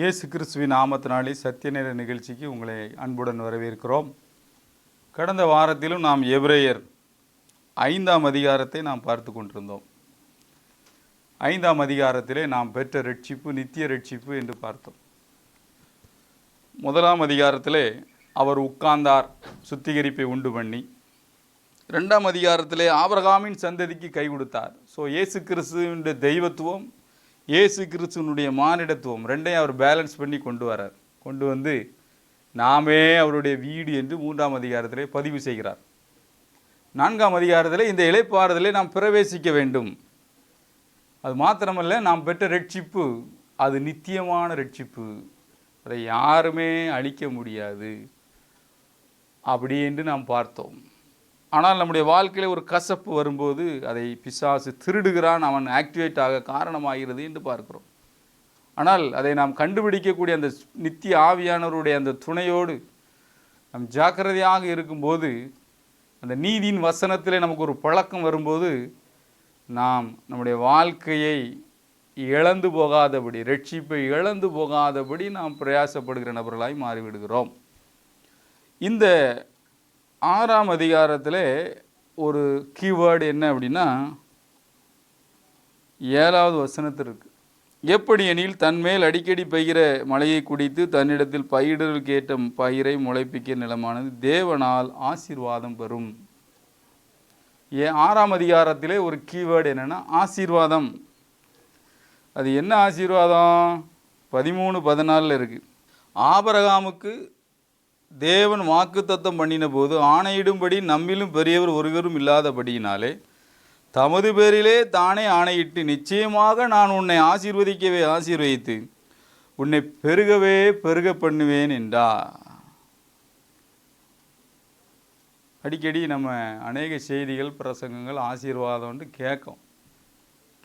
இயேசு கிறிஸ்துவின் நாமத்தினாலே சத்தியநேர நிகழ்ச்சிக்கு உங்களை அன்புடன் வரவேற்கிறோம். கடந்த வாரத்திலும் நாம் எபிரேயர் 5ஆம் அதிகாரத்தை நாம் பார்த்து கொண்டிருந்தோம். 5ஆம் அதிகாரத்திலே நாம் பெற்ற ரட்சிப்பு நித்திய ரட்சிப்பு என்று பார்த்தோம். 1ஆம் அதிகாரத்திலே அவர் உட்கார்ந்தார், சுத்திகரிப்பை உண்டு பண்ணி. 2ஆம் அதிகாரத்திலே ஆபிரகாமின் சந்ததிக்கு கை கொடுத்தார். இயேசு கிறிஸ்துவின் தெய்வத்துவம், இயேசு கிறிஸ்துவனுடைய மானிடத்துவம் ரெண்டையும் அவர் பேலன்ஸ் பண்ணி கொண்டு வந்து நாமே அவருடைய வீடு என்று 3ஆம் அதிகாரத்திலே பதிவு செய்கிறார். 4ஆம் அதிகாரத்திலே இந்த இளைப்பாறுதலை நாம் பிரவேசிக்க வேண்டும். அது மாத்திரமல்ல, நாம் பெற்ற ரட்சிப்பு அது நித்தியமான ரட்சிப்பு, அதை யாருமே அழிக்க முடியாது அப்படி என்று நாம் பார்த்தோம். ஆனால் நம்முடைய வாழ்க்கையில் ஒரு கசப்பு வரும்போது அதை பிசாசு திருடுகிறான், அவன் ஆக்டிவேட் ஆக காரணமாகிறது என்று பார்க்கிறோம். ஆனால் அதை நாம் கண்டுபிடிக்கக்கூடிய அந்த நித்திய ஆவியானவருடைய அந்த துணையோடு நம் ஜாக்கிரதையாக இருக்கும்போது, அந்த நீதியின் வசனத்திலே நமக்கு ஒரு பழக்கம் வரும்போது, நாம் நம்முடைய வாழ்க்கையை இழந்து போகாதபடி, ரட்சிப்பை இழந்து போகாதபடி நாம் பிரயாசப்படுகிற நபர்களாய் மாறிவிடுகிறோம். இந்த 6ஆம் அதிகாரத்தில் ஒரு கீவேர்டு என்ன அப்படின்னா, 7வது வசனத்தில் இருக்கு. எப்படி எனில் தன்மேல் அடிக்கடி பெய்கிற மழையை குடித்து தன்னிடத்தில் பயிரிடல் கேட்ட பயிரை முளைப்பிக்க நிலமானது தேவனால் ஆசீர்வாதம் பெறும். 6ஆம் அதிகாரத்திலே ஒரு கீவேர்டு என்னென்னா ஆசீர்வாதம். அது என்ன ஆசீர்வாதம்? 13-14 இருக்குது. ஆபிரகாமுக்கு தேவன் வாக்குத்தத்தம் பண்ணின போது ஆணையிடும்படி நம்மிலும் பெரியவர் ஒருவரும் இல்லாதபடியினாலே தமது பேரிலே தானே ஆணையிட்டு, நிச்சயமாக நான் உன்னை ஆசீர்வதிக்கவே ஆசீர்வதித்து உன்னை பெருகவே பெருக பண்ணுவேன் என்றார். அடிக்கடி நம்ம அநேக செய்திகள், பிரசங்கங்கள் ஆசீர்வாதம்னு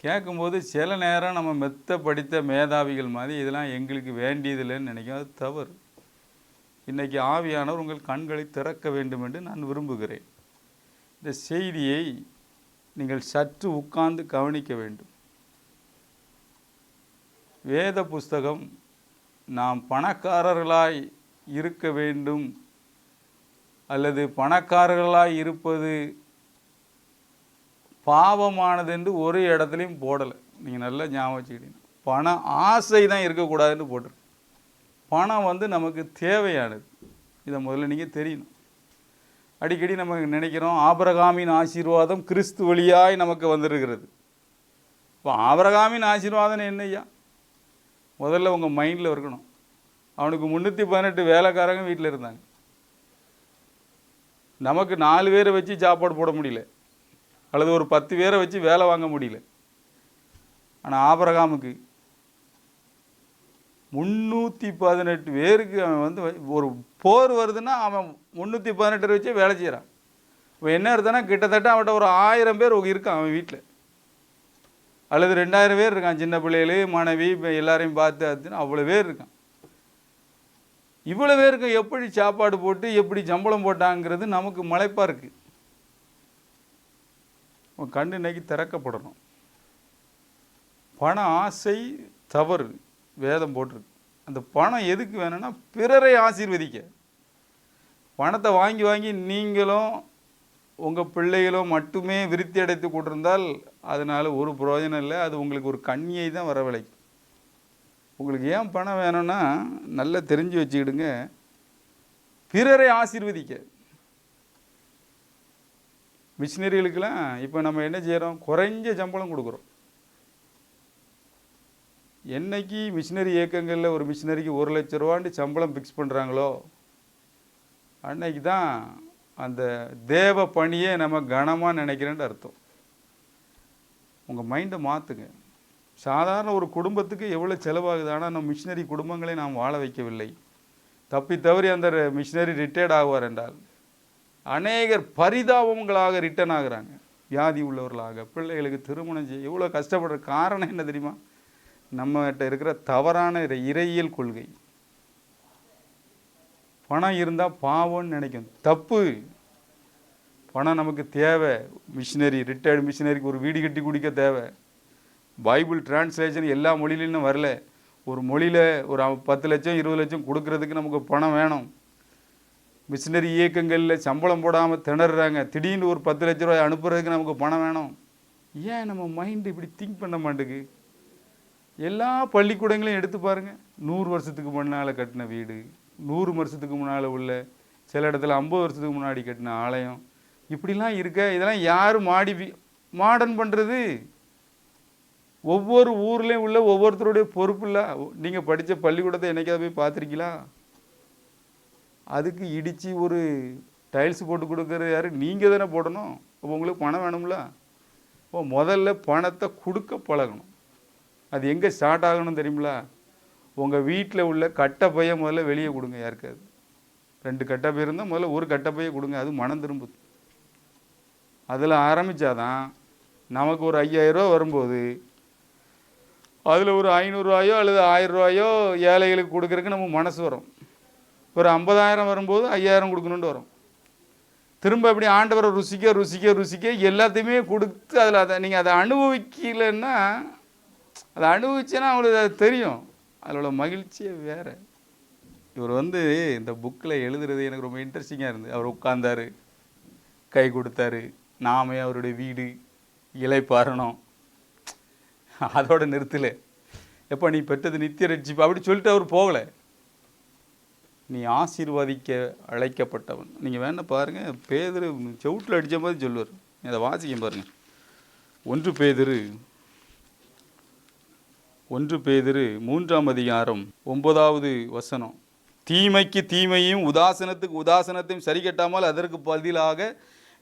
கேட்கும்போது சில நேரம் நம்ம மெத்த படித்த மேதாவிகள் மாதிரி இதெல்லாம் எங்களுக்கு வேண்டியதில்லைன்னு நினைக்கும். அது தவறு. இன்றைக்கி ஆவியானவர் உங்கள் கண்களை திறக்க வேண்டும் என்று நான் விரும்புகிறேன். இந்த செய்தியை நீங்கள் சற்று உட்கார்ந்து கவனிக்க வேண்டும். வேத புஸ்தகம் நாம் பணக்காரர்களாய் இருக்க வேண்டும் அல்லது பணக்காரர்களாய் இருப்பது பாவமானது என்று ஒரு இடத்துலையும் போடலை. நீங்கள் நல்லா ஞாபகம் வச்சுக்கிட்டீங்க. பண ஆசை தான் இருக்கக்கூடாதுன்னு போட்டிருக்கு. பணம் நமக்கு தேவையானது. இதை முதல்ல நீங்கள் தெரியணும். அடிக்கடி நம்ம நினைக்கிறோம் ஆபிரகாமின் ஆசீர்வாதம் கிறிஸ்து வழியாய் நமக்கு வந்திருக்கிறது. இப்போ ஆபிரகாமின் ஆசீர்வாதம் என்னையா? முதல்ல உங்கள் மைண்டில் இருக்கணும். அவனுக்கு 318 வேலைக்காரங்க வீட்டில் இருந்தாங்க. நமக்கு 4 பேரை வச்சு சாப்பாடு போட முடியல, அல்லது ஒரு 10 பேரை வச்சு வேலை வாங்க முடியல. ஆனால் ஆபிரகாமுக்கு 318 பேருக்கு அவன் ஒரு போர் வருதுன்னா அவன் 318 வச்சு வேலை செய்கிறான். இப்போ என்ன அர்த்தம்னா, கிட்டத்தட்ட அவன்கிட்ட ஒரு 1000 பேர் இருக்கான் அவன் வீட்டில், அல்லது 2000 பேர் இருக்கான். சின்ன பிள்ளைகளு, மனைவி, எல்லாரையும் பார்த்து அவ்வளோ பேர் இருக்கான். இவ்வளோ பேருக்கு எப்படி சாப்பாடு போட்டு எப்படி சம்பளம் போட்டாங்கிறது நமக்கு மலைப்பாக இருக்குது. உன் கண்ணு இன்னைக்கு திறக்கப்படணும். பண ஆசை தவறு, வேதம் போட்டிருக்கு. அந்த பணம் எதுக்கு வேணும்னா பிறரை ஆசீர்வதிக்க. பணத்தை வாங்கி வாங்கி நீங்களும் உங்கள் பிள்ளைகளும் மட்டுமே விருத்தி அடைத்து கொண்டிருந்தால் அதனால் ஒரு பிரயோஜனம் இல்லை. அது உங்களுக்கு ஒரு கண்ணியை தான் வரவழைக்கும். உங்களுக்கு ஏன் பணம் வேணும்னா நல்லா தெரிஞ்சு வச்சுக்கிடுங்க, பிறரை ஆசீர்வதிக்க. மிஷினரிகளுக்கெல்லாம் இப்போ நம்ம என்ன செய்கிறோம்? குறைஞ்ச சம்பளம் கொடுக்குறோம். என்னைக்கு மிஷினரி இயக்கங்களில் ஒரு மிஷினரிக்கு 1 லட்ச ரூபான்னு சம்பளம் ஃபிக்ஸ் பண்ணுறாங்களோ அன்னைக்கு தான் அந்த தேவ பணியை நம்ம கனமாக நினைக்கிறேன்னு அர்த்தம். உங்கள் மைண்டை மாற்றுங்க. சாதாரண ஒரு குடும்பத்துக்கு எவ்வளோ செலவாகுது. ஆனால் நம்ம மிஷினரி குடும்பங்களை நாம் வாழ வைக்கவில்லை. தப்பி தவறி அந்த மிஷினரி ரிட்டையர்ட் ஆகுவார் என்றால் அநேகர் பரிதாபங்களாக ரிட்டர்ன் ஆகுறாங்க, வியாதி உள்ளவர்களாக. பிள்ளைகளுக்கு திருமணம் செய்ய எவ்வளோ கஷ்டப்படுற காரணம் என்ன தெரியுமா? நம்மகிட்ட இருக்கிற தவறான இறையியல் கொள்கை. பணம் இருந்தால் பாவம்னு நினைக்கும். தப்பு. பணம் நமக்கு தேவை. மிஷினரி, ரிட்டையர்டு மிஷினரிக்கு ஒரு வீடு கட்டி குடிக்க தேவை. பைபிள் டிரான்ஸ்லேஷன் எல்லா மொழியிலும் வரல. ஒரு மொழியில் ஒரு 10 லட்சம் 20 லட்சம் கொடுக்கறதுக்கு நமக்கு பணம் வேணும். மிஷினரி இயக்கங்களில் சம்பளம் போடாமல் திணறுறாங்க. திடீர்னு ஒரு 10 லட்ச ரூபாய் அனுப்புறதுக்கு நமக்கு பணம் வேணும். ஏன் நம்ம மைண்டு இப்படி திங்க் பண்ண மாட்டேங்குது? எல்லா பள்ளிக்கூடங்களையும் எடுத்து பாருங்கள். 100 வருஷத்துக்கு முன்னால் கட்டின வீடு, 100 வருஷத்துக்கு முன்னால் உள்ள, சில இடத்துல 50 வருஷத்துக்கு முன்னாடி கட்டின ஆலயம், இப்படிலாம் இருக்க. இதெல்லாம் யார் மாடர்ன் பண்ணுறது? ஒவ்வொரு ஊர்லேயும் உள்ள ஒவ்வொருத்தருடைய பொறுப்பு இல்லை. நீங்கள் படித்த பள்ளிக்கூடத்தை என்னைக்காவது போய் பார்த்துருக்கீங்களா? அதுக்கு இடித்து ஒரு டைல்ஸ் போட்டு கொடுக்குறது யார்? நீங்கள் தானே போடணும். அப்போ உங்களுக்கு பணம் வேணும்ல. இப்போ முதல்ல பணத்தை கொடுக்க பழகணும். அது எங்கே ஸ்டார்ட் ஆகணும் தெரியுங்களா? உங்கள் வீட்டில் உள்ள கட்டப்பையை முதல்ல வெளியே கொடுங்க. யாருக்காது 2 கட்டப்பை இருந்தால் முதல்ல ஒரு கட்டப்பையை கொடுங்க. அது மனம் திரும்புது. அதில் ஆரம்பித்தாதான் நமக்கு ஒரு 5000 ரூபா வரும்போது அதில் ஒரு 500 ரூபாயோ அல்லது 1000 ரூபாயோ ஏழைகளுக்கு கொடுக்குறதுக்கு நம்ம மனசு வரும். ஒரு 50,000 வரும்போது 5000 கொடுக்கணுன்ட்டு வரும். திரும்ப அப்படி ஆண்டவரை ருசிக்க ருசிக்க ருசிக்க எல்லாத்தையுமே கொடுத்து அதில் அதை நீங்கள் அதை அனுபவிக்கலைன்னா, அதை அனுபவிச்சேன்னா அவங்களுக்கு அது தெரியும். அதில் உள்ள மகிழ்ச்சியே வேறு. இவர் இந்த புக்கில் எழுதுறது எனக்கு ரொம்ப இன்ட்ரெஸ்டிங்காக இருந்தது. அவர் உட்கார்ந்தார், கை கொடுத்தாரு, நாமே அவருடைய வீடு, இலைப்பாறணும், அதோட நிறுத்தலை. எப்போ நீ பெற்றது நித்திய ரட்சிப்பு அப்படி சொல்லிட்டு அவர் போகலை. நீ ஆசீர்வதிக்க அழைக்கப்பட்டவன். நீங்கள் வேணா பாருங்கள், பேதுரு செவுட்டில் அடித்த மாதிரி சொல்லுவார். அதை வாசிக்க பாருங்கள். 1 பேதுரு 3ஆம் அதிகாரம் 9வது வசனம். தீமைக்கு தீமையும் உதாசனத்துக்கு உதாசனத்தையும் சரி கட்டாமல் அதற்கு பதிலாக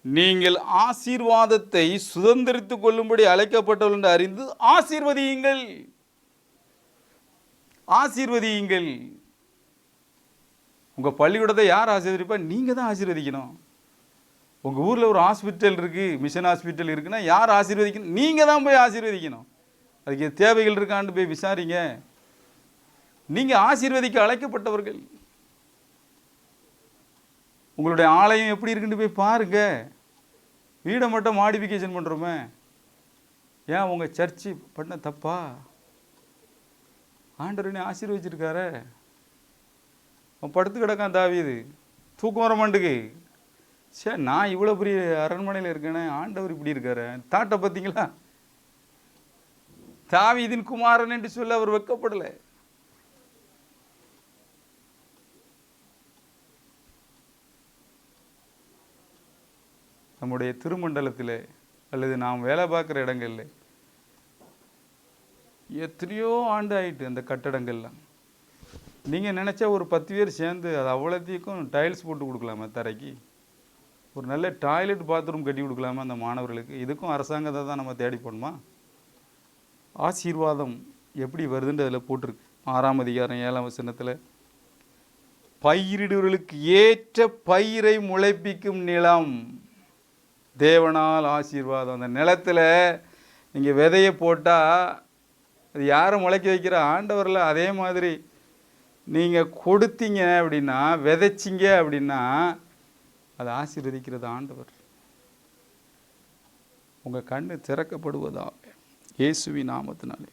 நீங்கள் ஆசீர்வாதத்தை சுதந்திரித்துக் கொள்ளும்படி அழைக்கப்பட்டவர்கள் என்று அறிந்து ஆசீர்வதியுங்கள். ஆசீர்வதியுங்கள். உங்கள் பள்ளிக்கூடத்தை யார் ஆசீர்வதிப்பா? நீங்கள் தான் ஆசீர்வதிக்கணும். உங்கள் ஊரில் ஒரு ஹாஸ்பிட்டல் இருக்குது, மிஷன் ஹாஸ்பிட்டல் இருக்குன்னா யார் ஆசீர்வதிக்கணும்? நீங்கள் தான் போய் ஆசீர்வதிக்கணும். அதுக்கு தேவைகள் இருக்கான்னு போய் விசாரிங்க. நீங்கள் ஆசீர்வதிக்க அழைக்கப்பட்டவர்கள். உங்களுடைய ஆலயம் எப்படி இருக்குன்னு போய் பாருங்க. வீடை மட்டும் மாடிஃபிகேஷன் பண்ணுறோமே. ஏன் உங்கள் சர்ச்சு பண்ண தப்பா? ஆண்டவரே ஆசீர்வதிச்சிருக்காரு. அவன் படுத்து கிடக்கான் தாவீது, தூக்கம் வர மாட்டுக்கு. சரி, நான் இவ்வளோ பெரிய அரண்மனையில் இருக்கேனே, ஆண்டவர் இப்படி இருக்காரு. தாட்டை பார்த்தீங்களா? தாவீதின் குமாரன் என்று சொல்ல அவர் வெட்கப்படலை. நம்முடைய திருமண்டலத்தில் அல்லது நாம் வேலை பார்க்குற இடங்களில் எத்தனையோ ஆண்டு ஆகிட்டு அந்த கட்டடங்கள்லாம். நீங்கள் நினச்சா ஒரு 10 பேர் சேர்ந்து அது அவ்வளோத்தையும் டைல்ஸ் போட்டு கொடுக்கலாமா? தரைக்கு ஒரு நல்ல டாய்லெட் பாத்ரூம் கட்டி கொடுக்கலாமா அந்த மாணவர்களுக்கு? இதுக்கும் அரசாங்கத்தை தான் நம்ம தேடி போடணுமா? ஆசீர்வாதம் எப்படி வருதுன்னு அதில் போட்டிருக்கு. 6ஆம் அதிகாரம் 7ஆம் வசனத்தில், பயிரிடுவர்களுக்கு ஏற்ற பயிரை முளைப்பிக்கும் நிலம் தேவனால் ஆசீர்வாதம். அந்த நிலத்தில் நீங்கள் விதையை போட்டால் அது யாரை முளைக்க வைக்கிற? ஆண்டவரில். அதே மாதிரி நீங்கள் கொடுத்தீங்க அப்படின்னா, விதைச்சிங்க அப்படின்னா அதை ஆசீர்வதிக்கிறது ஆண்டவர். உங்கள் கண்ணு திறக்கப்படுவதாக இயேசுவின் நாமத்தினாலே.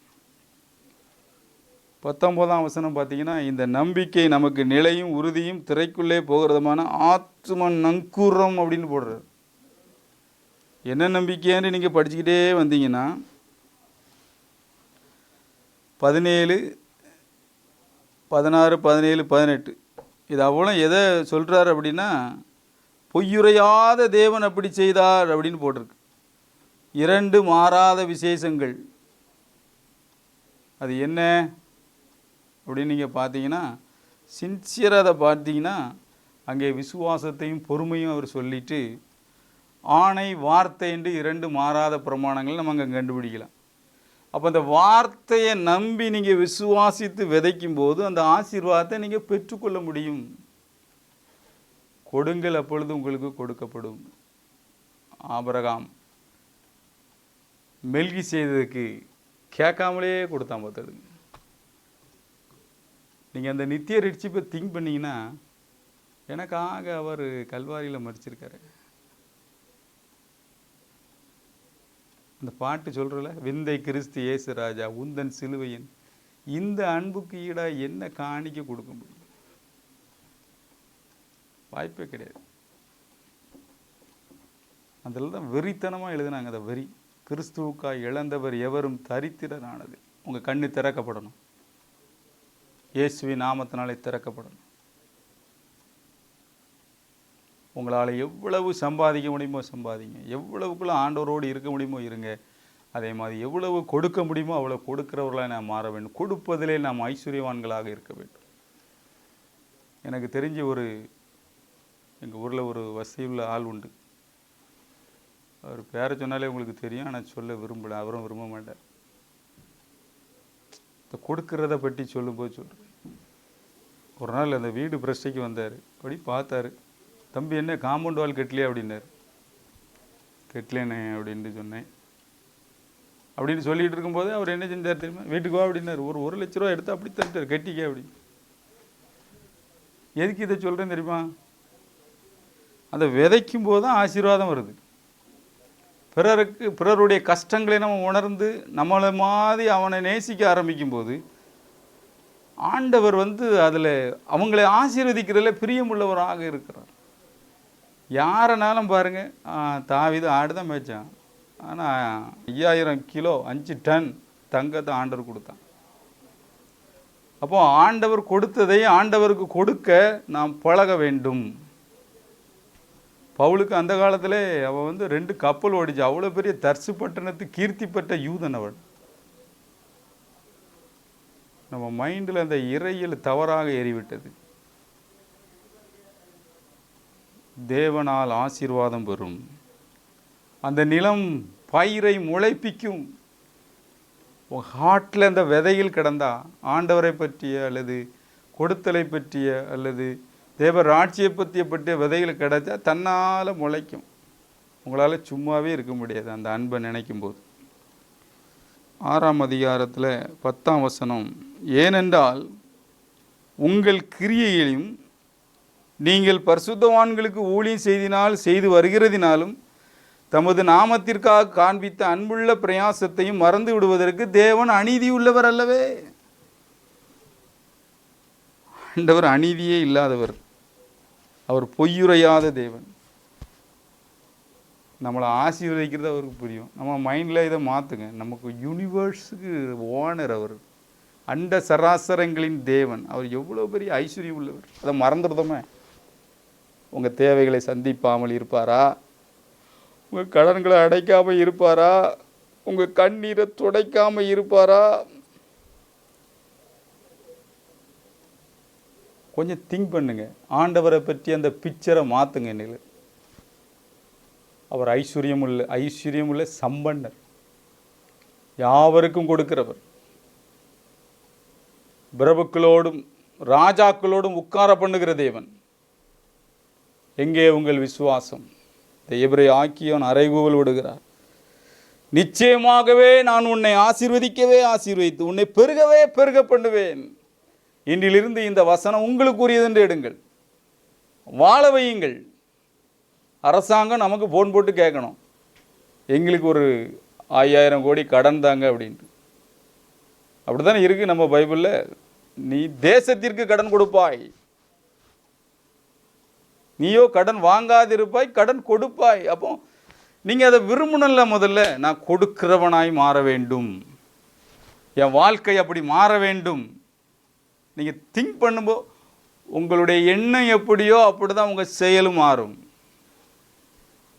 19ஆம் வசனம் பார்த்தீங்கன்னா, இந்த நம்பிக்கை நமக்கு நிலையும் உறுதியும் திரைக்குள்ளே போகிறதுமான ஆத்ம நங்கூரம் அப்படின்னு போடுறார். என்ன நம்பிக்கைன்னு நீங்கள் படிச்சுக்கிட்டே வந்தீங்கன்னா 17, 16, 17, 18 இது அவ்வளோ எதை சொல்கிறார் அப்படின்னா, பொய்யுரையாத தேவன் அப்படி செய்தார் அப்படின்னு போட்டிருக்கு. 2 மாறாத விசேஷங்கள். அது என்ன அப்படின்னு நீங்கள் பார்த்தீங்கன்னா, சின்சியராக அதை பார்த்தீங்கன்னா, அங்கே விசுவாசத்தையும் பொறுமையும் அவர் சொல்லிட்டு, ஆணை வார்த்தை என்று 2 மாறாத பிரமாணங்கள் நம்ம அங்கே கண்டுபிடிக்கலாம். அப்போ அந்த வார்த்தையை நம்பி நீங்கள் விசுவாசித்து விதைக்கும் போது அந்த ஆசீர்வாதத்தை நீங்கள் பெற்றுக்கொள்ள முடியும். கொடுங்கள், அப்பொழுது உங்களுக்கு கொடுக்கப்படும். ஆபிரகாம் மெல்கி செய்ததுக்கு கேட்காமலே கொடுத்தான் பார்த்துடுங்க. நீங்கள் அந்த நித்திய ரட்சிப்பை திங்க் பண்ணிங்கன்னா, எனக்காக அவர் கல்வாரியில் மறிச்சிருக்காரு. இந்த பாட்டு சொல்கிறல, விந்தை கிறிஸ்து இயேசு ராஜா உந்தன் சிலுவையின் இந்த அன்புக்கு ஈடாக என்ன காணிக்க கொடுக்க முடியும்? வாய்ப்பே கிடையாது. அதில் தான் வெறித்தனமாக எழுதுனாங்க. அந்த வெறி, கிறிஸ்துவுக்காய் இழந்தவர் எவரும் தரித்திரரானது. உங்கள் கண்ணு திறக்கப்படணும், இயேசுவின் நாமத்தினாலே திறக்கப்படணும். உங்களால் எவ்வளவு சம்பாதிக்க முடியுமோ சம்பாதிங்க, எவ்வளவுக்குள்ள ஆண்டவரோடு இருக்க முடியுமோ இருங்க. அதே மாதிரி எவ்வளவு கொடுக்க முடியுமோ அவ்வளோ கொடுக்கிறவர்களாக நாம் மாற வேண்டும். கொடுப்பதிலே நாம் ஐஸ்வர்யவான்களாக இருக்க வேண்டும். எனக்கு தெரிஞ்ச எங்கள் ஊரில் ஒரு வசதியுள்ள ஆள் உண்டு. அவர் பேரை சொன்னாலே உங்களுக்கு தெரியும், ஆனால் சொல்ல விரும்பலை, அவரும் விரும்ப மாட்டார். இந்த கொடுக்கிறத பற்றி சொல்லும்போது சொல்கிறேன். ஒரு நாள் அந்த வீடு பிரச்சனைக்கு வந்தார். அப்படி பார்த்தாரு. தம்பி என்ன காம்பவுண்ட் வால் கட்டலையே அப்படின்னாரு. கட்டலேனே அப்படின்ட்டு சொன்னேன். அப்படின்னு சொல்லிகிட்டு இருக்கும்போது அவர் என்ன செஞ்சார் தெரியுமா? வீட்டுக்கு வா அப்படின்னாரு. ஒரு 1,00,000 ரூபா எடுத்து அப்படி தட்டார், கட்டிக்க அப்படி. எதுக்கு இதை சொல்கிறேன்னு தெரியுமா? அந்த விதைக்கும் போது தான் ஆசீர்வாதம் வருது. பிறருடைய கஷ்டங்களை நம்ம உணர்ந்து நம்மளை மாதிரி அவனை நேசிக்க ஆரம்பிக்கும் போது ஆண்டவர் அதில் அவங்களை ஆசீர்வதிக்கிறதுல பிரியமுள்ளவராக இருக்கிறார். யாரனாலும் பாருங்கள், தாவீது ஆடு தான் மேய்ச்சான், ஆனால் 5000 கிலோ 5 டன் தங்கத்தை ஆண்டவர் கொடுத்தான். அப்போ ஆண்டவர் கொடுத்ததை ஆண்டவருக்கு கொடுக்க நாம் பழக வேண்டும். பவுலுக்கு அந்த காலத்தில் அவன் 2 கப்பல் ஓடிச்சு. அவ்வளோ பெரிய தர்சு பட்டணத்து கீர்த்தி பெற்ற யூதன் அவன். நம்ம மைண்டில் அந்த இறையில் தவறாக ஏறிவிட்டது. தேவனால் ஆசீர்வாதம் பெறும். அந்த நிலம் பயிரை முளைப்பிக்கும். ஹார்ட்டில் அந்த விதையில் கிடந்தா ஆண்டவரை பற்றிய அல்லது கொடுத்தலை பற்றிய அல்லது தேவ ராட்சியை பற்றிய விதைகள் கிடைச்சா தன்னால் முளைக்கும். உங்களால் சும்மாவே இருக்க முடியாது அந்த அன்பை நினைக்கும் போது. 6ஆம் அதிகாரத்தில் 10ஆம் வசனம், ஏனென்றால் உங்கள் கிரியையிலும் நீங்கள் பரிசுத்தவான்களுக்கு ஊழியம் செய்து வருகிறதினாலும் தமது நாமத்திற்காக காண்பித்த அன்புள்ள பிரயாசத்தையும் மறந்து விடுவதற்கு தேவன் அநீதி உள்ளவர் அல்லவே. ஆண்டவர் அநீதியே இல்லாதவர், அவர் பொய்யுரையாத தேவன். நம்மளை ஆசீர்வதிக்கிறது அவருக்கு புரியும். நம்ம மைண்டில் இதை மாற்றுங்க. நமக்கு யூனிவர்ஸுக்கு ஓனர் அவர், அண்ட சராசரங்களின் தேவன். அவர் எவ்வளோ பெரிய ஐஸ்வர்யம் உள்ளவர், அதை மறந்துடுதோமே. உங்கள் தேவைகளை சந்திப்பாமல் இருப்பாரா? உங்கள் கடன்களை அடைக்காமல் இருப்பாரா? உங்கள் கண்ணீரை துடைக்காமல் இருப்பாரா? கொஞ்சம் திங்க் பண்ணுங்க. ஆண்டவரை பற்றி அந்த பிக்சரை மாற்றுங்க. நிலை அவர் ஐஸ்வர்யமுள்ள சம்பன்னர், யாவருக்கும் கொடுக்கிறவர், பிரபுக்களோடும் ராஜாக்களோடும் உட்கார பண்ணுகிற தேவன். எங்கே உங்கள் விசுவாசம்? எபிரேய ஆக்கியோன் அறைகூவல் விடுகிறார். நிச்சயமாகவே நான் உன்னை ஆசீர்வதித்து உன்னை பெருக பண்ணுவேன். இன்றிலிருந்து இந்த வசனம் உங்களுக்குரியது என்று எடுங்கள், வாழ வையுங்கள். அரசாங்கம் நமக்கு போன் போட்டு கேட்கணும், எங்களுக்கு ஒரு 5000 கோடி கடன் தாங்க அப்படின்ட்டு. அப்படித்தானே இருக்கு நம்ம பைபிளில். நீ தேசத்திற்கு கடன் கொடுப்பாய், நீயோ கடன் வாங்காதிருப்பாய், கடன் கொடுப்பாய். அப்போ நீங்கள் அதை விரும்பணும்ல. முதல்ல நான் கொடுக்கிறவனாய் மாற வேண்டும், என் வாழ்க்கை அப்படி மாற வேண்டும். நீங்கள் திங்க் பண்ணும்போது உங்களுடைய எண்ணம் எப்படியோ அப்படி தான் உங்கள் செயலும் மாறும்.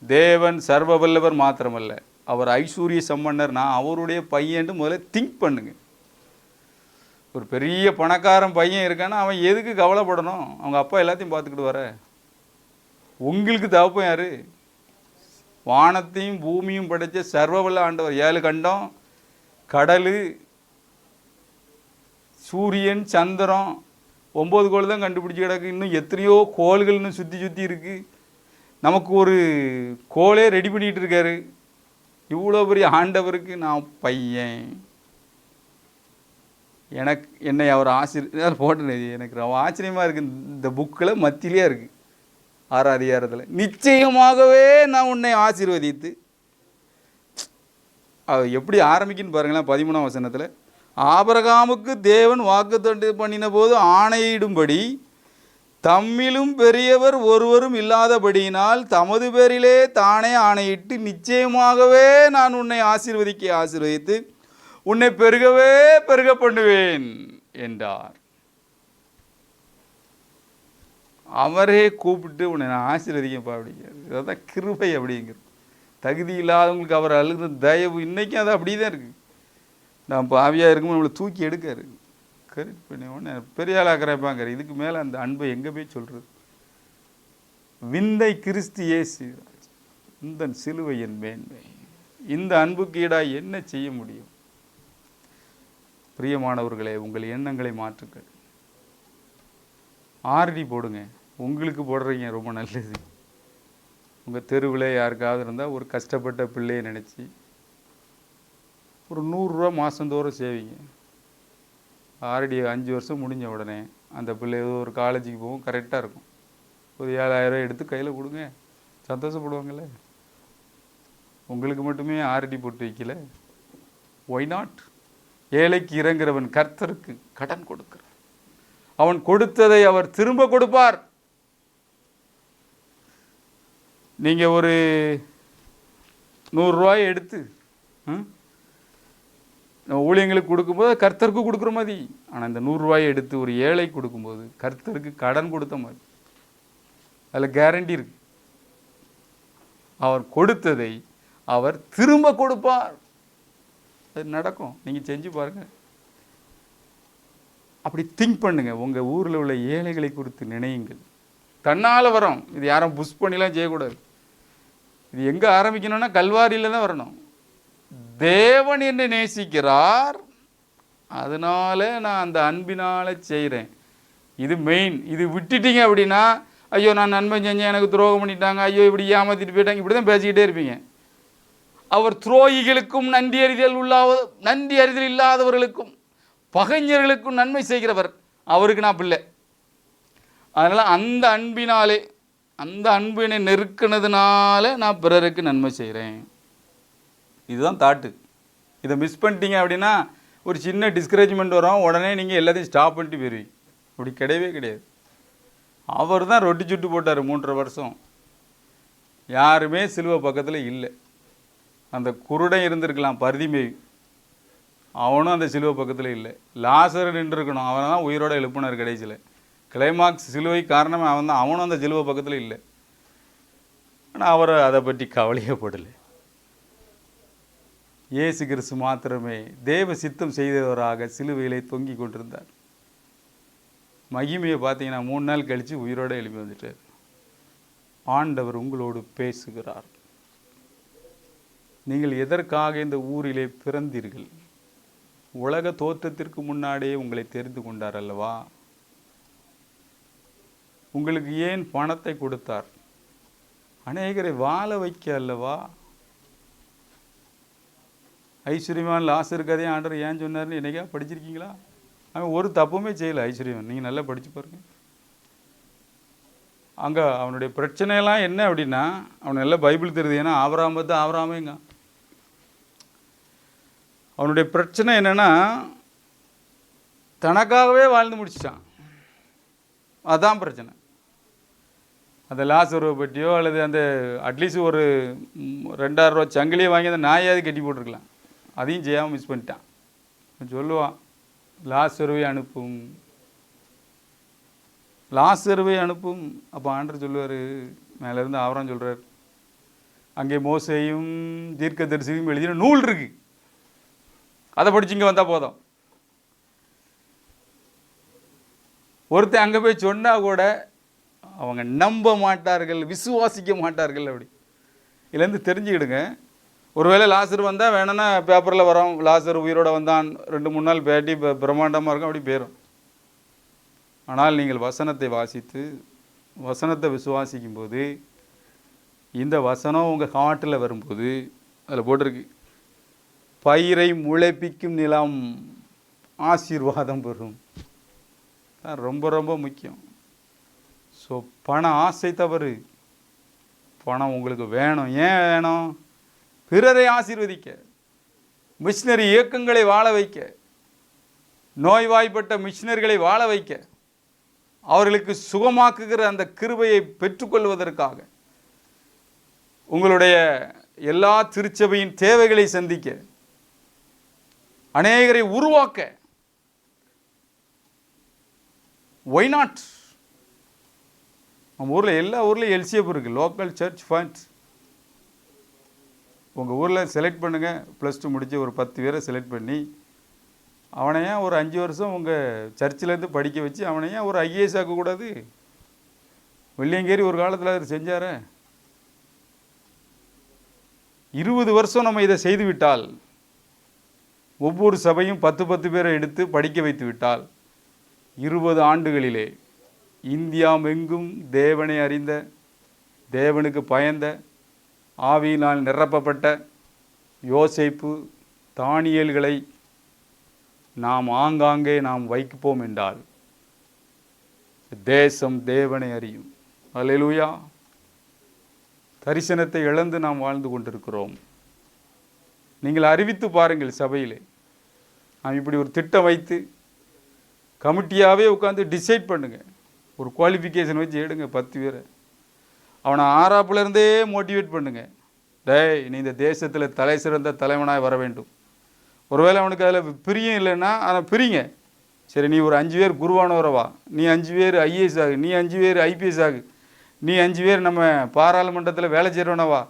தேவன் சர்வ வல்லவர் மாத்திரமல்ல, அவர் ஐஸ்வர்ய சம்பன்னர். நான் அவருடைய பையன்ட்டு முதல்ல திங்க் பண்ணுங்க. ஒரு பெரிய பணக்காரன் பையன் இருக்கான்னா அவன் எதுக்கு கவலைப்படணும்? அவங்க அப்பா எல்லாத்தையும் பார்த்துக்கிட்டு வர. உங்களுக்கு தகப்பன் யாரு? வானத்தையும் பூமியும் படைச்ச சர்வவல்ல ஆண்டவர். 7 கண்டம், கடல், சூரியன், சந்திரம், 9 கோள் தான் கண்டுபிடிச்சி கிடக்கு. இன்னும் எத்தனையோ கோள்கள் இன்னும் சுற்றி இருக்குது. நமக்கு ஒரு கோளே ரெடி பண்ணிகிட்டு இருக்காரு. இவ்வளோ பெரிய ஆண்டவருக்கு நான் பையன். என்னை அவர் போட்டு எனக்கு ஆச்சரியமாக இருக்குது. இந்த புக்கில் மத்தியிலே இருக்குது 6ஆம் அதிகாரத்தில். நிச்சயமாகவே நான் உன்னை ஆசீர்வதித்து, அது எப்படி ஆரம்பிக்குன்னு பாருங்களேன். 13ஆம் வசனத்தில், ஆபிரகாமுக்கு தேவன் வாக்குத்தத்தம் பண்ணின போது ஆணையிடும்படி தம்மிலும் பெரியவர் ஒருவரும் இல்லாதபடியினால் தமது பேரிலே தானே ஆணையிட்டு நிச்சயமாகவே நான் உன்னை ஆசீர்வதித்து உன்னை பெருகவே பெருக பண்ணுவேன் என்றார். அவரே கூப்பிட்டு உன்னை நான் ஆசீர்வதிக்கப்பா அப்படிங்கிறார். அதான் கிருபை அப்படிங்கிறது. தகுதி இல்லாதவங்களுக்கு அவர் அழுகிற தயவு இன்றைக்கும் அது அப்படி தான் இருக்குது. நான் பாவியாக இருக்கும்போது நம்மளை தூக்கி எடுக்காரு, கரெக்ட் பண்ணி உடனே பெரிய ஆளாக்குறப்பாங்க. இதுக்கு மேலே அந்த அன்பை எங்கே போய் சொல்கிறது? விந்தை கிறிஸ்து இயேசு, இந்த சிலுவையின் மேன்மை, இந்த அன்புக்கு ஈடாக என்ன செய்ய முடியும்? பிரியமானவர்களே, உங்கள் எண்ணங்களை மாற்றுங்கள். ஆர்டி போடுங்க. உங்களுக்கு போடுறீங்க ரொம்ப நல்லது. உங்கள் தெருவில் யாருக்காவது இருந்தால் ஒரு கஷ்டப்பட்ட பிள்ளையை நினச்சி ஒரு 100 ரூபா மாதந்தோறும் சேவிங்க. ஆர்டி 5 வருஷம் முடிஞ்ச உடனே அந்த பிள்ளை ஏதோ ஒரு காலேஜுக்கு போகும், கரெக்டாக இருக்கும். ஒரு 7,000 ரூபா எடுத்து கையில் கொடுங்க, சந்தோஷப்படுவாங்கள்ல. உங்களுக்கு மட்டுமே ஆர்டி போட்டு வைக்கல, ஒய் நாட்? ஏழைக்கு இறங்குறவன் கர்த்தருக்கு கடன் கொடுக்கிறார். அவன் கொடுத்ததை அவர் திரும்ப கொடுப்பார். நீங்கள் ஒரு 100 ரூபாயை எடுத்து ஊழியங்களுக்கு கொடுக்கும்போது கர்த்தருக்கு கொடுக்குற மாதிரி, ஆனால் இந்த 100 ரூபாயை எடுத்து ஒரு ஏழை கொடுக்கும்போது கர்த்தருக்கு கடன் கொடுத்த மாதிரி. அதில் கேரண்டி இருக்கு. அவர் கொடுத்ததை அவர் திரும்ப கொடுப்பார். அது நடக்கும். நீங்கள் செஞ்சு பாருங்கள். அப்படி திங்க் பண்ணுங்க. உங்கள் ஊரில் உள்ள ஏழைகளை குறித்து நினையுங்கள். தன்னால் வரும். இது யாரும் புஷ் பண்ணிலாம் செய்யக்கூடாது. இது எங்கே ஆரம்பிக்கணும்னா கல்வாரியில் தான் வரணும். தேவன் என்னை நேசிக்கிறார், அதனால நான் அந்த அன்பினால் செய்கிறேன். இது மெயின். இது விட்டுட்டீங்க அப்படின்னா, ஐயோ நான் நன்மை செஞ்சேன், எனக்கு துரோகம் பண்ணிட்டாங்க, ஐயோ இப்படி ஏமாற்றிட்டு போயிட்டாங்க, இப்படி தான் பேசிக்கிட்டே இருப்பீங்க. அவர் துரோகிகளுக்கும் நன்றி அறிதல் இல்லாதவர்களுக்கும் பகைஞர்களுக்கும் நன்மை செய்கிறவர். அவருக்கு நான் பிள்ளை. அதனால் அந்த அன்பினாலே, அந்த அன்பினை நெருக்கினதுனால நான் பிறருக்கு நன்மை செய்கிறேன். இதுதான் தாட்டு. இதை மிஸ் பண்ணிட்டீங்க அப்படின்னா ஒரு சின்ன டிஸ்கரேஜ்மெண்ட் வரும், உடனே நீங்கள் எல்லாத்தையும் ஸ்டாப் பண்ணிட்டு போயிருவீங்க. அப்படி கிடையவே கிடையாது. அவர் தான் ரொட்டி சுட்டு போட்டார் 3.5 வருஷம். யாருமே சிலுவை பக்கத்தில் இல்லை. அந்த குருடன் இருந்திருக்கலாம், பரிதிமேய், அவனும் அந்த சிலுவை பக்கத்தில் இல்லை. லாசர் நின்றுருக்கணும், அவனை தான் உயிரோட எழுப்பினார் கடைசியில். கிளைமாக்ஸ் சிலுவை காரணமே அவன் தான். அவனும் அந்த சிலுவை பக்கத்தில் இல்லை. ஆனால் அவர் அதை பற்றி கவலையப்படலை. இயேசு கிறிஸ்து மாத்திரமே தேவ சித்தம் செய்தவராக சிலுவையிலே தொங்கி கொண்டிருந்தார். மகிமையை பார்த்தீங்கன்னா 3 நாள் கழித்து உயிரோடு எழுப்பி வந்துட்டார். ஆண்டவர் உங்களோடு பேசுகிறார். நீங்கள் எதற்காக இந்த ஊரிலே பிறந்தீர்கள்? உலக தோற்றத்திற்கு முன்னாடியே உங்களை தெரிந்து கொண்டார் அல்லவா? உங்களுக்கு ஏன் பணத்தை கொடுத்தார்? அநேகரை வாழ வைக்க அல்லவா? ஐஸ்வர்யவான் லாசர் கதையை ஆண்டவர் ஏன் சொன்னார்னு என்னைக்கா படிச்சிருக்கீங்களா? அவன் ஒரு தப்புமே செய்யலை ஐஸ்வர்யவான். நீங்கள் நல்லா படித்து பாருங்கள். அங்கே அவனுடைய பிரச்சனையெல்லாம் என்ன அப்படின்னா, அவன் நல்லா பைபிள் தெரியுது. ஏன்னா ஆபிரகாம் பார்த்து ஆபிரகாமேங்க. அவனுடைய பிரச்சனை என்னென்னா, தனக்காகவே வாழ்ந்து முடிச்சிட்டான். அதுதான் பிரச்சனை. அந்த லாசரை பற்றியோ அல்லது அந்த அட்லீஸ்ட் ஒரு 2000 ரூபா சங்கிலியை வாங்கி அந்த நாயாவது கட்டி போட்டிருக்கலாம். அதையும் செய்யாமல் மிஸ் பண்ணிட்டான். சொல்லுவான், லாசருவை அனுப்பும், லாசருவை அனுப்பும். அப்போ ஆண்டவர் சொல்லுவார், மேலேருந்து ஆவரம் சொல்கிறார், அங்கே மோசேயும் தீர்க்கதரிசியும் எழுதின நூல் இருக்கு, அதை படிச்சு இங்கே வந்தால் போதும். ஒருத்தர் அங்கே போய் சொன்னால் கூட அவங்க நம்ப மாட்டார்கள், விசுவாசிக்க மாட்டார்கள். அப்படி இதுலேருந்து தெரிஞ்சுக்கிடுங்க. ஒருவேளை லாசர் வந்தால் வேணும்னா பேப்பரில் வரோம், லாசர் உயிரோட வந்தான், 2-3 நாள் பேட்டி பிரம்மாண்டமாக இருக்கும், அப்படி போயிடும். ஆனால் நீங்கள் வசனத்தை வாசித்து வசனத்தை விசுவாசிக்கும் போது, இந்த வசனம் உங்கள் ஹார்ட்டில் வரும்போது அதில் போட்டிருக்கு, பயிரை முளைப்பிக்கும் நிலம் ஆசீர்வாதம் பெறும். ரொம்ப ரொம்ப முக்கியம். ஸோ பண ஆசை தவறு. பணம் உங்களுக்கு வேணும். ஏன் வேணும்? பிறரை ஆசீர்வதிக்க, மிஷினரி இயக்கங்களை வாழ வைக்க, நோய்வாய்ப்பட்ட மிஷினரிகளை வாழ வைக்க, அவர்களுக்கு சுகமாக்குகிற அந்த கிருபையை பெற்றுக்கொள்வதற்காக, உங்களுடைய எல்லா திருச்சபையின் தேவைகளை சந்திக்க, அநேகரை உருவாக்க, ஒய் நாட்? நம்ம ஊரில் எல்லா ஊர்லேயும் எல்சிஎஃப் இருக்குது, லோக்கல் சர்ச் ஃபண்ட். உங்கள் ஊரில் செலக்ட் பண்ணுங்கள். +2 முடித்து ஒரு 10 பேரை செலக்ட் பண்ணி, அவனையே ஒரு 5 வருஷம் உங்கள் சர்ச்சிலேருந்து படிக்க வச்சு அவனையே ஒரு IAS ஆக்கக்கூடாது? வெள்ளியங்கேரி ஒரு காலத்தில் அதை செஞ்சார. 20 வருஷம் நம்ம இதை செய்து விட்டால், ஒவ்வொரு சபையும் 10 பேரை எடுத்து படிக்க வைத்து விட்டால், 20 ஆண்டுகளிலே இந்தியாவெங்கும் தேவனை அறிந்த, தேவனுக்கு பயந்த, ஆவியினால் நிரப்பப்பட்ட யோசேப்பு, தானியேல்களை நாம் ஆங்காங்கே நாம் வைப்போம் என்றால் தேசம் தேவனை அறியும். அல்லேலூயா. தரிசனத்தை இழந்து நாம் வாழ்ந்து கொண்டிருக்கிறோம். நீங்கள் அறிவித்து பாருங்கள். சபையிலே நாம் இப்படி ஒரு திட்டம் வைத்து கமிட்டியாகவே உட்காந்து டிசைட் பண்ணுங்க. ஒரு குவாலிஃபிகேஷன் வச்சு எடுங்க 10 பேரை. அவனை ஆறாப்புலேருந்தே மோட்டிவேட் பண்ணுங்க. டேய், நீ இந்த தேசத்தில் தலை சிறந்த தலைவனாக வர வேண்டும். ஒருவேளை அவனுக்கு அதில் பிரியம் இல்லைன்னா அதை பிரிங்க. சரி, நீ ஒரு 5 பேர் குருவானவரவா, நீ 5 பேர் IAS ஆகு, நீ 5 பேர் IPS ஆகு, நீ 5 பேர் நம்ம பாராளுமன்றத்தில் வேலை செய்கிறவனவா.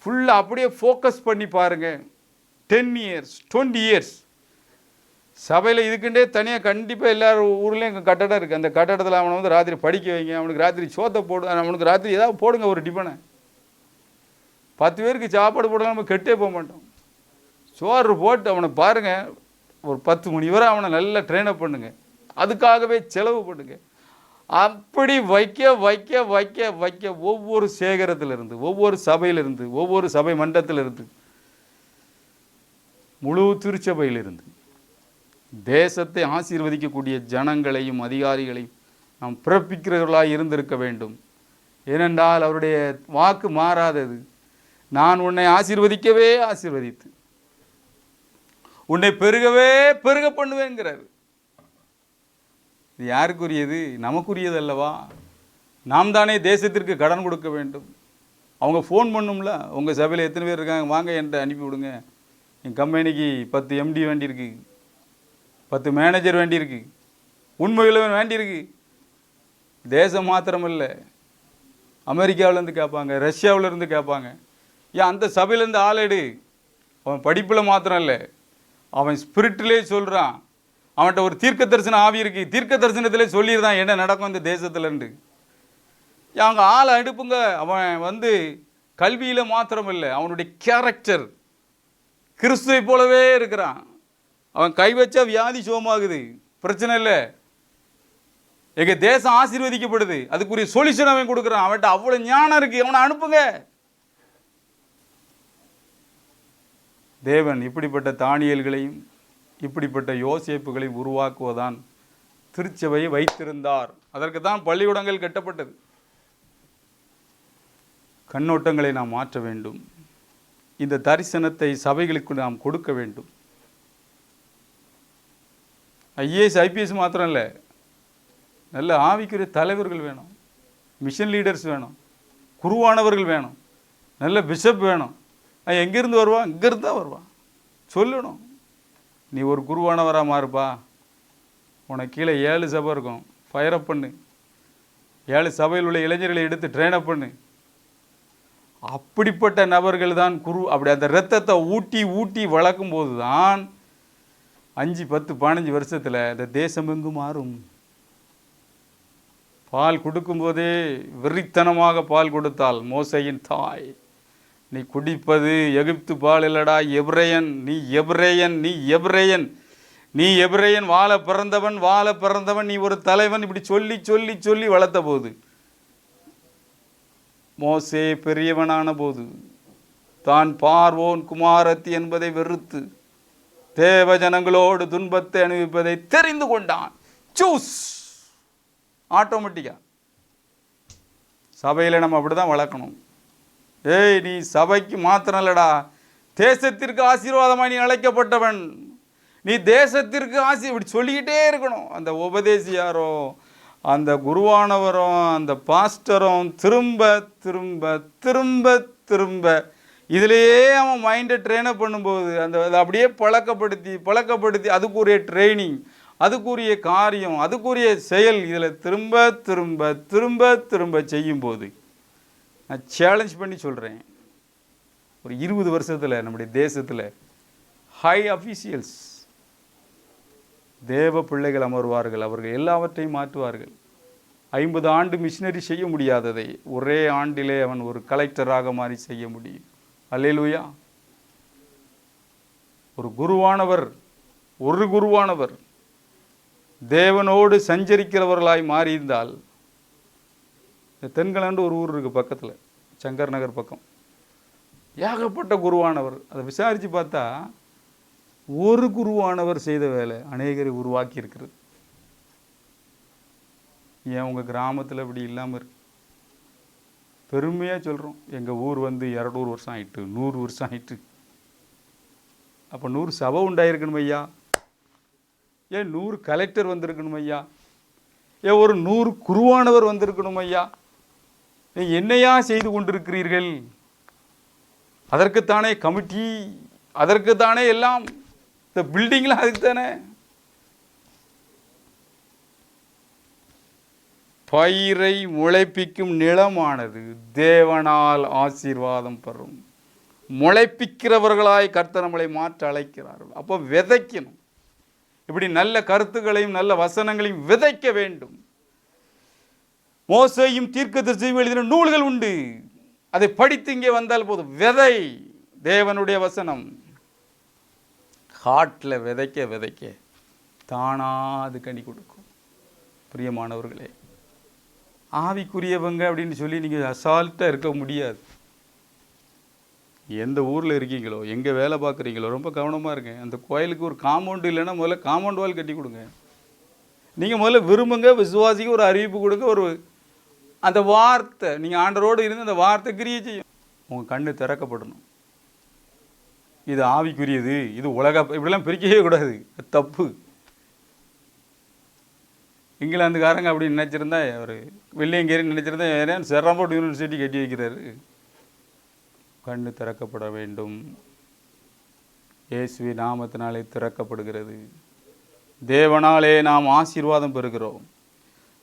ஃபுல்லாக அப்படியே ஃபோக்கஸ் பண்ணி பாருங்கள். 10 இயர்ஸ் 20 இயர்ஸ் சபையில் இதுக்குண்டே தனியாக கண்டிப்பாக எல்லாரும் ஊர்லேயும் எங்கள் கட்டடம் இருக்குது. அந்த கட்டடத்தில் அவனை வந்து ராத்திரி படிக்க வைங்க, அவனுக்கு ராத்திரி சோத்தை போடு, அவனுக்கு ராத்திரி ஏதாவது போடுங்க ஒரு டிஃபனை. 10 பேருக்கு சாப்பாடு போடலாம், நம்ம கெட்டே போக மாட்டோம். சோறு போட்டு அவனை பாருங்கள், ஒரு 10 மணி வரை அவனை நல்லா ட்ரெயினப் பண்ணுங்க. அதுக்காகவே செலவு பண்ணுங்க. அப்படி வைக்க வைக்க வைக்க வைக்க ஒவ்வொரு சேகரத்திலிருந்து, ஒவ்வொரு சபையிலிருந்து, ஒவ்வொரு சபை மன்றத்திலிருந்து, முழு திருச்சபையிலிருந்து தேசத்தை ஆசீர்வதிக்கக்கூடிய ஜனங்களையும் அதிகாரிகளையும் நாம் பிறப்பிக்கிறவர்களாக இருந்திருக்க வேண்டும். ஏனென்றால் அவருடைய வாக்கு மாறாதது. நான் உன்னை ஆசீர்வதிக்கவே ஆசீர்வதித்து உன்னை பெருகவே பெருக பண்ணுவேங்கிறார். இது யாருக்குரியது? நமக்குரியது அல்லவா? நாம் தானே தேசத்திற்கு கடன் கொடுக்க வேண்டும். அவங்க ஃபோன் பண்ணும்ல, உங்கள் சபையில் எத்தனை பேர் இருக்காங்க, வாங்க என்கிட்ட அனுப்பி விடுங்க. என் கம்பெனிக்கு 10 MD வேண்டியிருக்கு, 10 மேனேஜர் வேண்டியிருக்கு, உண்மையில் வேண்டியிருக்கு. தேசம் மாத்திரமில்ல, அமெரிக்காவிலேருந்து கேட்பாங்க, ரஷ்யாவிலேருந்து கேட்பாங்க. ஏன் அந்த சபையிலேருந்து ஆளெடு. அவன் படிப்பில் மாத்திரம் இல்லை, அவன் ஸ்பிரிட்டிலே சொல்கிறான். அவன்கிட்ட ஒரு தீர்க்க தரிசன ஆவி இருக்கு, தீர்க்க தரிசனத்திலே சொல்லிடுறான் என்ன நடக்கும் இந்த தேசத்துலன்னு. அவங்க ஆளை அனுப்புங்க. அவன் வந்து கல்வியில் மாத்திரம் இல்லை, அவனுடைய கேரக்டர் கிறிஸ்துவை போலவே இருக்கிறான். அவன் கை வச்சா வியாதி சுகமாகுது, பிரச்சனை இல்லை. எங்கள் தேசம் ஆசீர்வதிக்கப்படுது, அதுக்குரிய சொல்யூஷன் அவன் கொடுக்குறான். அவன்கிட்ட அவ்வளோ ஞானம் இருக்குது, அவனை அனுப்புங்க. தேவன் இப்படிப்பட்ட தானியேல்களையும் இப்படிப்பட்ட யோசேப்புகளையும் உருவாக்குவதான் திருச்சபையை வைத்திருந்தார். அதற்கு தான் பள்ளிக்கூடங்கள் கட்டப்பட்டது. கண்ணோட்டங்களை நாம் மாற்ற வேண்டும். இந்த தரிசனத்தை சபைகளுக்கு நாம் கொடுக்க வேண்டும். IAS IPS மாத்திரம் இல்லை, நல்ல ஆவிக்குரிய தலைவர்கள் வேணும், மிஷன் லீடர்ஸ் வேணும், குருவானவர்கள் வேணும், நல்ல பிஷப் வேணும். எங்கேருந்து வருவான்? இங்கேருந்து தான் வருவான். சொல்லணும், நீ ஒரு குருவானவராக மாறுப்பா, உனக்கு கீழே 7 சபை இருக்கும், ஃபயரப் பண்ணு, 7 சபையில் உள்ள இளைஞர்களை எடுத்து ட்ரெயினப் பண்ணு. அப்படிப்பட்ட நபர்கள் தான் குரு. அப்படி அந்த இரத்தத்தை ஊட்டி ஊட்டி வளர்க்கும் போது தான் 5, 10, 15 வருஷத்தில் இந்த தேசம் எங்கு மாறும். பால் கொடுக்கும்போதே வெறித்தனமாக பால் கொடுத்தால் மோசையின் தாய், நீ குடிப்பது எகிப்து பால் இல்லடா, எபிரேயன், நீ எபிரேயன், நீ எபிரேயன், நீ எபிரேயன், வாழ பிறந்தவன், வாழ பிறந்தவன், நீ ஒரு தலைவன், இப்படி சொல்லி சொல்லி சொல்லி வளர்த்த போது, மோசே பெரியவனான போது தான் பார்வோன் குமாரத்தி என்பதை வெறுத்து தேவ ஜனங்களோடு துன்பத்தை அனுபவிப்பதை தெரிந்து கொண்டான். சூஸ் ஆட்டோமேட்டிக்கா. சபையில் நம்ம அப்படி தான் வளர்க்கணும். ஏய், நீ சபைக்கு மாத்திரம் இல்லடா, தேசத்திற்கு ஆசீர்வாதமாய் நீ அழைக்கப்பட்டவன். நீ தேசத்திற்கு ஆசி, இப்படி சொல்லிக்கிட்டே இருக்கணும். அந்த உபதேசியாரோ அந்த குருவானவரும் அந்த பாஸ்டரும் திரும்ப திரும்ப திரும்ப திரும்ப இதிலேயே அவன் மைண்டை ட்ரெயினப் பண்ணும்போது அதை அப்படியே பழக்கப்படுத்தி அதுக்குரிய ட்ரைனிங், அதுக்குரிய காரியம், அதுக்குரிய செயல் இதில் திரும்ப திரும்ப திரும்ப திரும்ப செய்யும்போது, நான் சேலஞ்ச் பண்ணி சொல்கிறேன், ஒரு 20 வருஷத்தில் நம்முடைய தேசத்தில் ஹை அஃபீஷியல்ஸ், தேவ பிள்ளைகள் அமர்வார்கள். அவர்கள் எல்லாவற்றையும் மாற்றுவார்கள். 50 ஆண்டு மிஷினரி செய்ய முடியாததை ஒரே ஆண்டிலே அவன் ஒரு கலெக்டராக மாறி செய்ய முடியும். அல்லேலூயா. ஒரு குருவானவர் தேவனோடு சஞ்சரிக்கிறவர்களாய் மாறியிருந்தால், தென்கலாண்டு ஒரு ஊர் இருக்குது பக்கத்தில், சங்கர் நகர் பக்கம், ஏகப்பட்ட குருவானவர். அதை விசாரித்து பார்த்தா ஒரு குருவானவர் செய்த வேலை அநேகரை உருவாக்கி இருக்கிறது. ஏன் உங்கள் கிராமத்தில் இப்படி இல்லாமல் இருக்கு? பெருமையாக சொல்கிறோம், எங்கள் ஊர் 200 வருஷம் ஆயிட்டு, 100 வருஷம் ஆயிட்டு. அப்போ 100 சபை உண்டாயிருக்கணும் ஐயா, ஏன் 100 கலெக்டர் வந்திருக்கணும் ஐயா, ஏன் ஒரு 100 குருவானவர் வந்திருக்கணும் ஐயா, என்னையா செய்து கொண்டிருக்கிறீர்கள்? அதற்குத்தானே கமிட்டி, அதற்குத்தானே எல்லாம், இந்த பில்டிங்லாம் அதுக்கு தானே. பயிரை முளைப்பிக்கும் நிலமானது தேவனால் ஆசீர்வாதம் பெறும். முளைப்பிக்கிறவர்களாய் கர்த்தர் நம்மளை மாற்ற அழைக்கிறார்கள். அப்போ விதைக்கணும். இப்படி நல்ல கருத்துக்களையும் நல்ல வசனங்களையும் விதைக்க வேண்டும். மோசேயும் தீர்க்கதரிசியும் எழுதின நூல்கள் உண்டு, அதை படித்து இங்கே வந்தால் போதும். விதை தேவனுடைய வசனம் ஹார்ட்டில் விதைக்க விதைக்க தானா அது கனி கொடுக்கும். பிரியமானவர்களே, ஆவிக்குரியவங்க அப்படின்னு சொல்லி நீங்கள் அசால்ட்டாக இருக்க முடியாது. எந்த ஊரில் இருக்கீங்களோ, எங்கே வேலை பார்க்குறீங்களோ, ரொம்ப கவனமாக இருங்க. அந்த கோயிலுக்கு ஒரு காம்பவுண்டு இல்லைன்னா முதல்ல காம்பவுண்ட் வால் கட்டி கொடுங்க. நீங்கள் முதல்ல விரும்புங்க, விசுவாசிக்கு ஒரு அறிவிப்பு கொடுங்க. ஒரு அந்த வார்த்தை, நீங்கள் ஆண்டரோடு இருந்து அந்த வார்த்தை கிரியை செய்யும். உங்கள் கண்ணு திறக்கப்படணும். இது ஆவிக்குரியது, இது உலக, இப்படிலாம் பிரிக்கவே கூடாது, தப்பு. இங்கிலாந்துக்காரங்க அப்படி நினச்சிருந்தா, அவர் வெள்ளியங்கேரி நினச்சிருந்தா ஏன் செரம்போர்ட் யூனிவர்சிட்டி கட்டி வைக்கிறாரு. கண்ணு திறக்கப்பட வேண்டும். இயேசுவி நாமத்தினாலே திறக்கப்படுகிறது. தேவனாலே நாம் ஆசீர்வாதம் பெறுகிறோம்.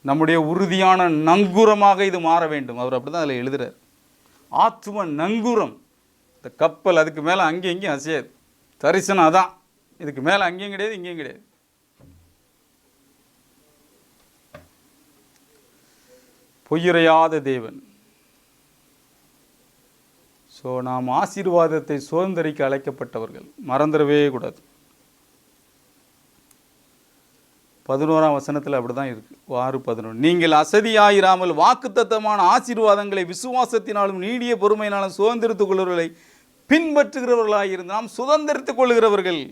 நம்முடைய உறுதியான நங்கூரமாக இது மாற வேண்டும். அவர் அப்படி தான் அதில் எழுதுகிறார். ஆத்தும நங்கூரம். இந்த கப்பல் அதுக்கு மேலே அங்கேயும் இங்கேயும் அசையாது. தரிசனம் அதான். இதுக்கு மேலே அங்கேயும் கிடையாது, இங்கேயும் கிடையாது. பொய்யுரையாத தேவன். ஸோ நாம் ஆசீர்வாதத்தை சுதந்திரிக்க அழைக்கப்பட்டவர்கள், மறந்துடவே கூடாது. 11ஆம் வசனத்தில் அப்படி தான் இருக்குது. 6:11, நீங்கள் அசதியாயிராமல் வாக்குத்தத்தமான ஆசீர்வாதங்களை விசுவாசத்தினாலும் நீடிய பொறுமையினாலும் சுதந்திரித்துக் கொள்கிறவர்களை பின்பற்றுகிறவர்களாயிருந்து நாம் சுதந்திரித்துக் கொள்கிறவர்கள்.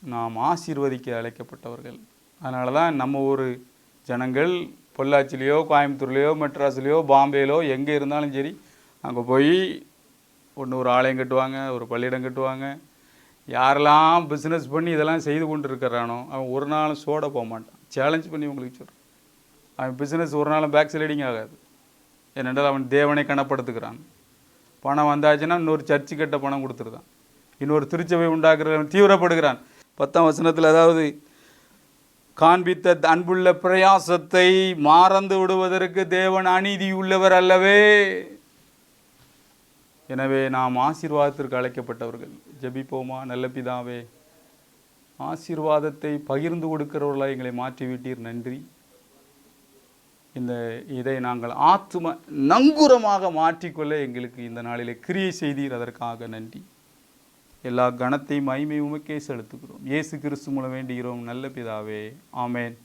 நாம் ஆசீர்வதிக்க அழைக்கப்பட்டவர்கள். அதனால தான் நம்ம ஊர் ஜனங்கள் பொள்ளாச்சிலேயோ கோயம்புத்தூர்லேயோ மெட்ராஸ்லேயோ பாம்பேலோ எங்கே இருந்தாலும் சரி, அங்கே போய் ஒரு ஆலயம் கட்டுவாங்க, ஒரு பள்ளியிடம் கட்டுவாங்க. யாரெல்லாம் பிஸ்னஸ் பண்ணி இதெல்லாம் செய்து கொண்டு இருக்கிறானோ அவன் ஒரு நாளும் சோட போக மாட்டான். சேலஞ்ச் பண்ணி உங்களுக்கு சொல்கிறேன், அவன் பிஸ்னஸ் ஒரு நாளும் பேக் ஸ்லைடிங் ஆகாது. ஏனென்றால் அவன் தேவனை கனப்படுத்துகிறான். பணம் வந்தாச்சுன்னா இன்னொரு சர்ச்சு கட்ட பணம் கொடுத்துருதான், இன்னொரு திருச்சபை உண்டாக்குறவன் தீவிரப்படுகிறான். 10ஆம் வசனத்தில், அதாவது காண்பித்த அன்புள்ள பிரயாசத்தை மறந்து விடுவதற்கு தேவன் அநீதி உள்ளவர் அல்லவே. எனவே நாம் ஆசீர்வாதத்திற்கு அழைக்கப்பட்டவர்கள். ஜெபிப்போமா? நல்ல பிதாவே, ஆசீர்வாதத்தை பகிர்ந்து கொடுக்கிறவர்களாக எங்களை மாற்றிவிட்டீர், நன்றி. இதை நாங்கள் ஆத்தும நங்கூரமாக மாற்றிக்கொள்ள எங்களுக்கு இந்த நாளிலே கிரியை செய்தீர், அதற்காக நன்றி. எல்லா கனத்தையும் மகிமையும் உமக்கே செலுத்துகிறோம். இயேசு கிறிஸ்து மூலம் வேண்டுகிறோம் நல்ல பிதாவே, ஆமென்.